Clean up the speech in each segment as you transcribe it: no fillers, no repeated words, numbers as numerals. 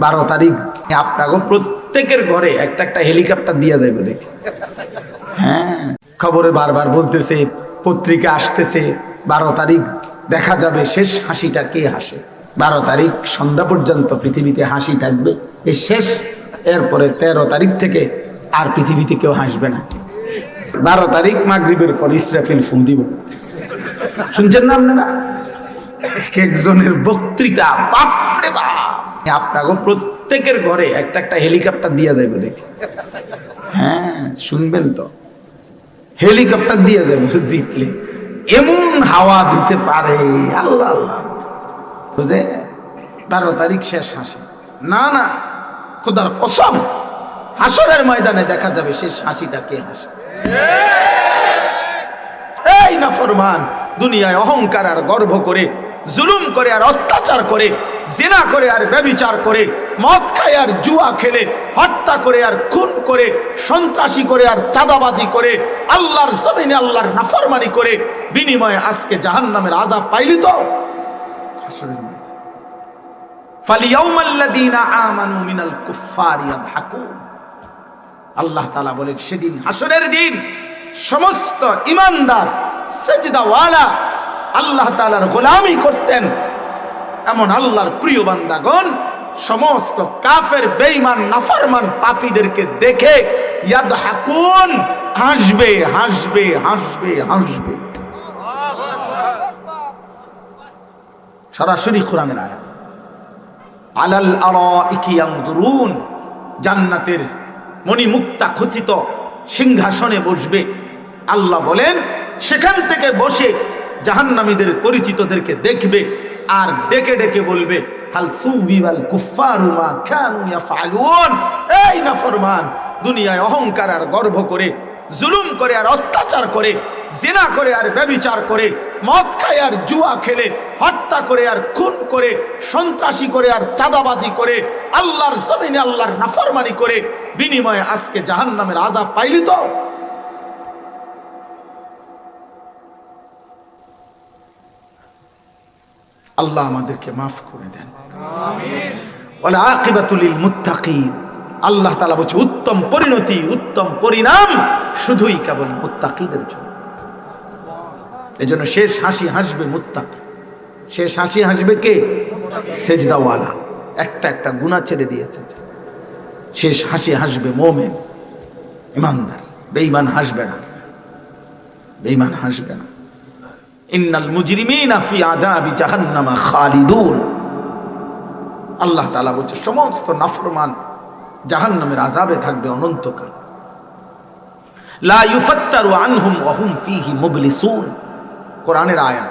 12 তারিখ আপনাকে প্রত্যেকের ঘরে একটা একটা হেলিকপ্টার দিয়া যাবে দেখি। হ্যাঁ, খবরে বারবার বলতেছে, পত্রিকা আসতেছে, 12 তারিখ দেখা যাবে শেষ হাসিটা কে হাসে। 12 তারিখ সন্ধ্যা পর্যন্ত পৃথিবীতে হাসি থাকবে, এই শেষ। এরপরে 13 তারিখ থেকে আর পৃথিবীতে কেউ হাসবে না। 12 তারিখ মাগরিবের পর ইসরাফিল ফু দিব। শুনছেন না আপনারা? একজনের বক্তৃতা, বাপরে বাপ! আপনাকে প্রত্যেকের ঘরে একটা একটা হেলিকপ্টার দিয়া যাবে দেখি। হ্যাঁ, শুনবেন তো, হেলিকপ্টার দিয়ে যাবে জিতলে। এমন হাওয়া দিতে পারে আল্লাহ আল্লাহ, বুঝে? 12 তারিখ শেষ হাসি না, না, খোদার কসম, হাসরের ময়দানে দেখা যাবে শেষ হাসিটা কে হাসে। এই নাফরমান দুনিয়ায় অহংকার আর গর্ব করে, জুলুম করে আর অত্যাচার করে, জিনা করে আর ব্যভিচার করে, মদ খায় আর জুয়া খেলে, হত্যা করে আর খুন করে, সন্ত্রাসী করে আর চাঁদাবাজি করে, আল্লাহর জমিনে আল্লাহর নাফরমানি করে বিনিময়ে আজকে জাহান্নামের আযাব পাইলি তো। ফালিয়াউমাল্লাযীনা আমানু মিনাল কুফফারি ইয়াদহাকুন। আল্লাহ তাআলা বলেন, সেদিন হাসরের দিন সমস্ত ঈমানদার সিজদাওয়ালা আল্লাহ তাআলার গোলামি করতেন এমন আল্লাহর প্রিয় বান্দাগণ সমস্ত কাফের, বেঈমান, নাফরমান পাপীদেরকে দেখে ইয়াদহাকুন, হাসবে, হাসবে, হাসবে, হাসবে। সরাসরি কোরআনের আয়াত। আলাল আরাইকি ইয়ানদুরুন, জান্নাতের মণিমুক্তা খচিত সিংহাসনে বসবে। আল্লাহ বলেন, সেখান থেকে বসে জাহান্নামীদের পরিচিতদেরকে দেখবে আর ডেকে ডেকে বলবে, হাল সুবিবাল কুফফারু মা কানু ইয়াফআলুন। এই নাফরমান, দুনিয়ায় অহংকার আর গর্ব করে, জুলুম করে আর অত্যাচার করে, জিনা করে আর ব্যভিচার করে, মদ খায় আর জুয়া খেলে, হত্যা করে আর খুন করে, সন্ত্রাসী করে আর চাঁদাবাজি করে, আল্লাহর জমিনে আল্লাহর নাফরমানি করে বিনিময়ে আজকে জাহান্নামের আযাব পাইলি তো। আল্লাহ আমাদেরকে মাফ করে দেন, আমিন। ওয়াল আকিবাতুল লিল মুত্তাকিন। আল্লাহ তাআলা বলেন, উত্তম পরিণতি, উত্তম পরিণাম শুধুই কেবল মুত্তাকিদের জন্য। এজন্য শেষ হাসি হাসবে মুত্তাকি। শেষ হাসি হাসবে কে? সেজদাওয়ালা, একটা একটা গুনাহ ছেড়ে দিয়েছে। শেষ হাসি হাসবে মুমিন, ঈমানদার। বেঈমান হাসবে না, বেঈমান হাসবে না। ইন্নাল মুজরিমিনা ফি আযাবি জাহান্নামা খালিদুন। আল্লাহ তাআলা বলেন, সমস্ত নাফরমান জাহান্নামের আযাবে থাকবে অনন্তকাল। লা ইউফাত্তারু আনহুম ওয়া হুম ফীহি মুবলিসুন। কোরআনের আয়াত।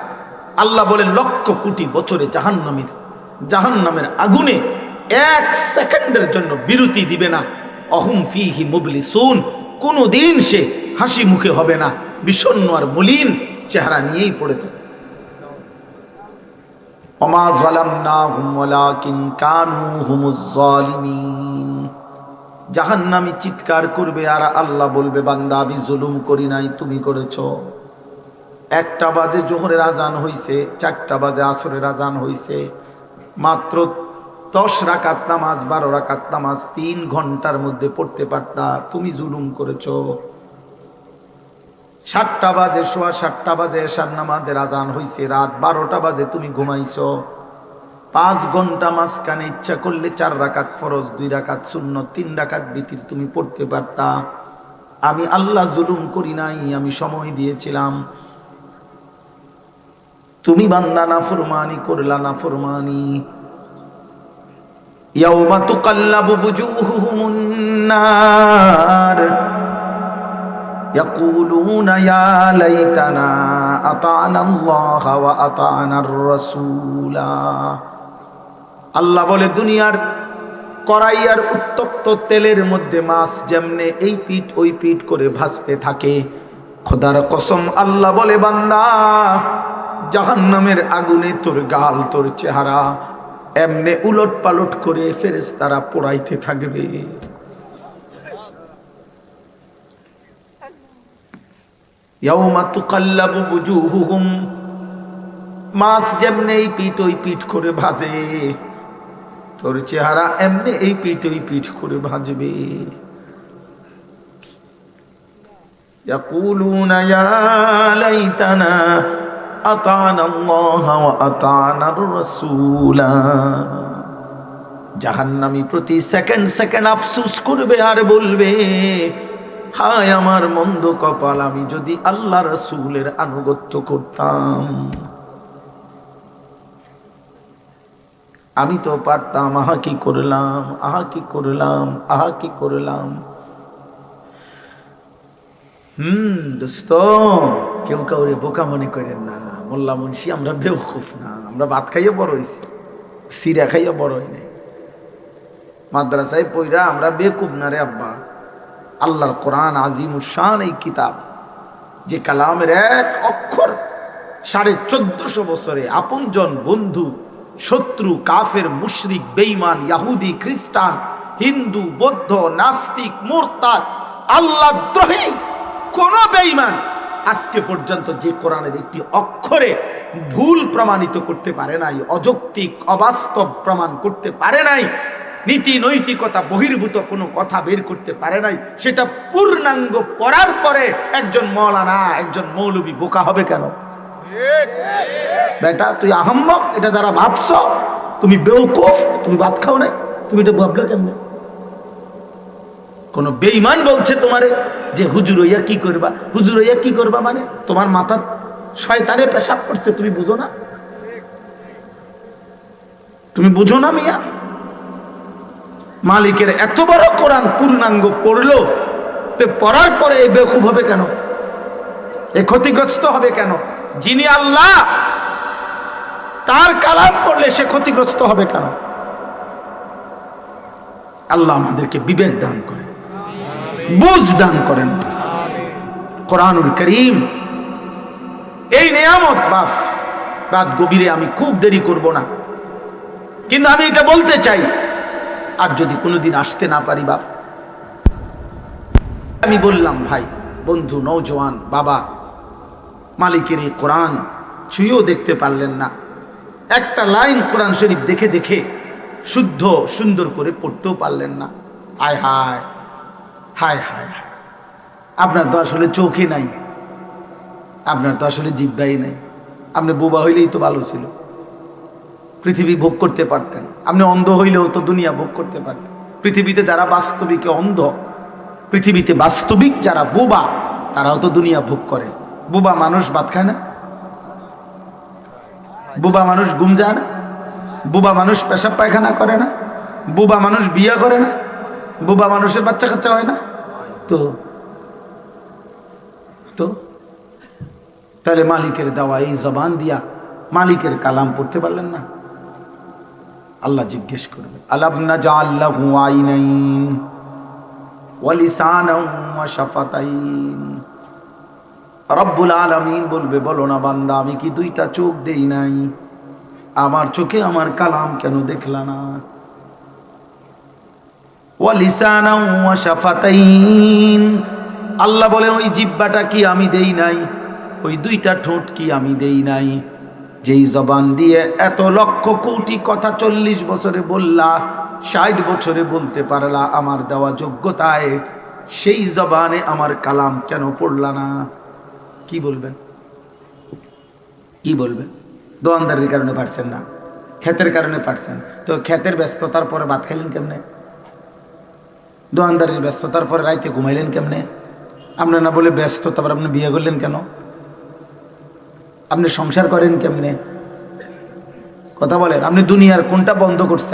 আল্লাহ বলেন, লক্ষ কোটি বছরে জাহান্নামের আগুনে 1 সেকেন্ডের জন্য বিরতি দিবে না। অহুম ফীহি মুবলিসুন, কোনদিন সে হাসি মুখে হবে না, বিষণ্ণ আর মলিন চেহারা নিয়েই পড়ে থাকে। ওমা যালামনাহুম ওয়ালাকিন কানু হুমুজ যালিমিন। জাহান্নামী চিৎকার করবে আর আল্লাহ বলবে, বান্দা আমি জুলুম করি নাই, তুমি করেছো। 1টা বাজে জোহরের আজান হইছে, 4টা বাজে আসরের আজান হইছে, মাত্র 10 রাকাত নামাজ, 12 রাকাত নামাজ 3 ঘন্টার মধ্যে পড়তে পারতা, তুমি জুলুম করেছো। 7টা বাজে, সোয়া 7টা বাজে এশার নামাজের আজান হইছে, রাত 12টা বাজে তুমি ঘুমাইছো। 5 ঘন্টা মাঝখানে ইচ্ছা করলে 4 রাকাত ফরজ, 2 রাকাত সুন্নত, 3 রাকাত বিতির তুমি পড়তে পারতা। আমি আল্লাহ জুলুম করি নাই, আমি সময় দিয়েছিলাম। তুমি বান্দা নাফরমানি করলা, নাফরমানি। ইয়াউমা তুকাল্লাবু বুজুহুহুমুন নার ইয়াকুলুনা ইয়া লাইতানা আতা'না আল্লাহ ওয়া আতা'নার রাসূলা। আল্লাহ বলে, দুনিয়ার কড়াই আর উত্তপ্ত তেলের মধ্যে মাছ যেমনে এই পিঠ ওই পিঠ করে ভাজতে থাকে, খোদার কসম আল্লাহ বলে, বান্দা জাহান্নামের আগুনে তোর গাল, তোর চেহারা এমনে উলট পালট করে ফেরেশতারা পোড়াইতে থাকবে। ইয়াউমা তুকাল্লাবু বুজুহুহুম, মাছ যেমনে এই পিঠ ওই পিঠ করে ভাজে, তোর চেহারা এমনি এই পিঠ ওই পিঠ করে ভাজবে। ইয়াকুলুনা ইয়া লাইতানা আতানা আল্লাহ ওয়া আতানার রাসূলা। জাহান্নামী প্রতি সেকেন্ড সেকেন্ড আফসোস করবে আর বলবে, হায় আমার মন্দ কপাল, আমি যদি আল্লাহ রাসূলের আনুগত্য করতাম, আমি তো পারতাম, আহা কি করলাম, আহা কি করলাম, আহা কি করলাম। দোস্ত, কেউ কাউরে বোকা মনে করেন না। মোল্লা মুন্সি আমরা বেওকুফ না, আমরা ভাত খাইয়ে বড় হয়েছি, সিরা খাইয়ে বড় হয় নাই। মাদ্রাসায় পইরা আমরা বেকুব না রে আব্বা। আল্লাহর কোরআন আজিমুশ শান এই কিতাব, যে কালামের এক অক্ষর 1450 বছরে আপনজন, বন্ধু, শত্রু, কাফের, মুশরিক, বেঈমান, ইহুদি, খ্রিস্টান, হিন্দু, বৌদ্ধ, নাস্তিক, মুরতাদ, আল্লাহদ্রোহী কোন বেঈমান আজকে পর্যন্ত যে কোরআনের একটি অক্ষরে ভুল প্রমাণিত করতে পারে নাই, অযৌক্তিক অবাস্তব প্রমাণ করতে পারে নাই, নীতি নৈতিকতা বহির্ভূত কোনো কথা বের করতে পারে নাই, সেটা পূর্ণাঙ্গ পড়ার পরে একজন মাওলানা, একজন মৌলবী বোকা হবে কেন? বেটা তুই আহাম্মক, এটা যারা ভাবছ তুমি বেওকুফ, তুমি ভাত খাও নাই, তুমি এটা ভাবলে কেমনে? কোন বেঈমান বলছে তোমারে যে হুজুর হইয়া কি করবা, হুজুর হইয়া কি করবা, মানে তোমার মাথা শয়তানে পেশাব করছে, তুমি বুঝো না? তুমি বুঝো না মিয়া? মালিকের এত বড় কোরআন পূর্ণাঙ্গ পড়লো, তো পড়ার পরে এই বেকুফ হবে কেন? এ ক্ষতিগ্রস্ত হবে কেন? যিনি আল্লাহ, তার কালাম পড়লে সে ক্ষতিগ্রস্ত হবে কেন? আল্লাহ আমাদেরকে বিবেক দান করেন, বুঝ দান করেন। কোরআনুল কারীম এই নিয়ামত, বাপ রাত গভীরে আমি খুব দেরি করব না, কিন্তু আমি এটা বলতে চাই, আর যদি কোনোদিন আসতে না পারি বাপ, আমি বললাম ভাই, বন্ধু, নওজোয়ান, বাবা, মালিকের এই কোরআন ছুঁয়েও দেখতে পারলেন না, একটা লাইন কোরআন শরীফ দেখে দেখে শুদ্ধ সুন্দর করে পড়তেও পারলেন না। হায় হায় হায় হায় হায়, আপনার তো আসলে চোখে নাই, আপনার তো আসলে জিহ্বাই নাই। আপনি বোবা হইলেই তো ভালো ছিল, পৃথিবী ভোগ করতে পারতেন। আপনি অন্ধ হইলেও তো দুনিয়া ভোগ করতে পারতেন। পৃথিবীতে যারা বাস্তবিকে অন্ধ, পৃথিবীতে বাস্তবিক যারা বোবা, তারাও তো দুনিয়া ভোগ করে। বোবা মানুষ ভাত খায় না, বোবা মানুষ ঘুম যায় না, বোবা মানুষ পেশাব পায়খানা করে না, বোবা মানুষ বিয়ে করে না, বোবা মানুষের বাচ্চা কাচ্চা হয় না। তো তো তাহলে মালিকের দেওয়া এই জবান দিয়া মালিকের কালাম পড়তে পারলেন না? আল্লাহ জিজ্ঞেস করবে, আলাম নাজআল লাহু আইনাইন ওয়া লিসানান ওয়া শাফাতাইন। রব্বুল আলামিন বলবে, বলো না বান্দা, আমি কি দুইটা চোখ দেই নাই? আমার চোখে আমার কালাম কেন দেখলা না? ওয়া লিসানান ওয়া শাফাতাইন, আল্লাহ বলেন ওই জিহ্বাটা কি আমি দেই নাই? ওই দুইটা ঠোঁট কি আমি দেই নাই? যেই জবান দিয়ে এত লক্ষ কোটি কথা 40 বছরে বললা, 60 বছরে বলতে পারলা আমার দেওয়া যোগ্যতায়, সেই জবানে আমার কালাম কেন পড়লা না? কি বলবেন? কি বলবেন? দোয়ানদারির কারণে পারছেন না, ক্ষেতের কারণে পারছেন, তো ক্ষেতের ব্যস্ততার পরে ভাত খাইলেন কেমনে? দোয়ানদারির ব্যস্ততার পরে রাইতে ঘুমাইলেন কেমনে? আপনি না বলে ব্যস্ত, তারপর আপনি বিয়ে করলেন কেন? আপনি সংসার করেন কেমনে? কথা বলেন, আপনি দুনিয়ার কোনটা বন্ধ করছেন?